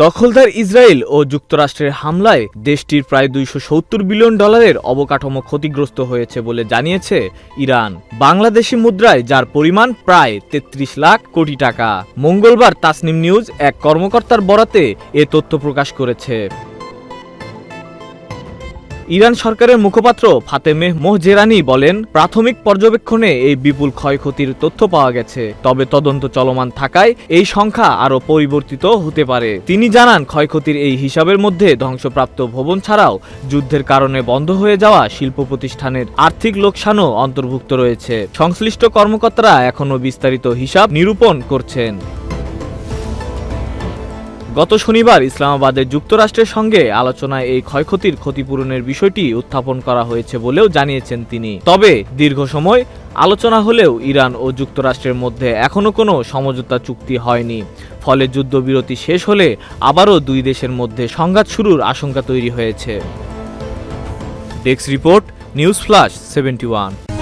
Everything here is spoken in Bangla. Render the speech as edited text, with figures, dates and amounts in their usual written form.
দখলদার ইসরায়েল ও যুক্তরাষ্ট্রের হামলায় দেশটির প্রায় $270 বিলিয়ন অবকাঠামো ক্ষতিগ্রস্ত হয়েছে বলে জানিয়েছে ইরান। বাংলাদেশি মুদ্রায় যার পরিমাণ প্রায় 33 লাখ কোটি টাকা। মঙ্গলবার তাসনিম নিউজ এক কর্মকর্তার বরাতে এ তথ্য প্রকাশ করেছে। ইরান সরকারের মুখপাত্র ফাতেমেহ মোহজেরানি বলেন, প্রাথমিক পর্যবেক্ষণে এই বিপুল ক্ষয়ক্ষতির তথ্য পাওয়া গেছে, তবে তদন্ত চলমান থাকায় এই সংখ্যা আরও পরিবর্তিত হতে পারে। তিনি জানান, ক্ষয়ক্ষতির এই হিসাবের মধ্যে ধ্বংসপ্রাপ্ত ভবন ছাড়াও যুদ্ধের কারণে বন্ধ হয়ে যাওয়া শিল্প প্রতিষ্ঠানের আর্থিক লোকসানও অন্তর্ভুক্ত রয়েছে। সংশ্লিষ্ট কর্মকর্তারা এখনও বিস্তারিত হিসাব নিরূপণ করছেন। গত শনিবার ইসলামাবাদে যুক্তরাষ্ট্রের সঙ্গে আলোচনায় এই ক্ষয়ক্ষতির ক্ষতিপূরণের বিষয়টি উত্থাপন করা হয়েছে বলেও জানিয়েছেন তিনি। তবে দীর্ঘ সময় আলোচনা হলেও ইরান ও যুক্তরাষ্ট্রের মধ্যে এখনও কোনো সমঝোতা চুক্তি হয়নি। ফলে যুদ্ধবিরতি শেষ হলে আবারও দুই দেশের মধ্যে সংঘাত শুরুর আশঙ্কা তৈরি হয়েছে। Desk report, news flash 71।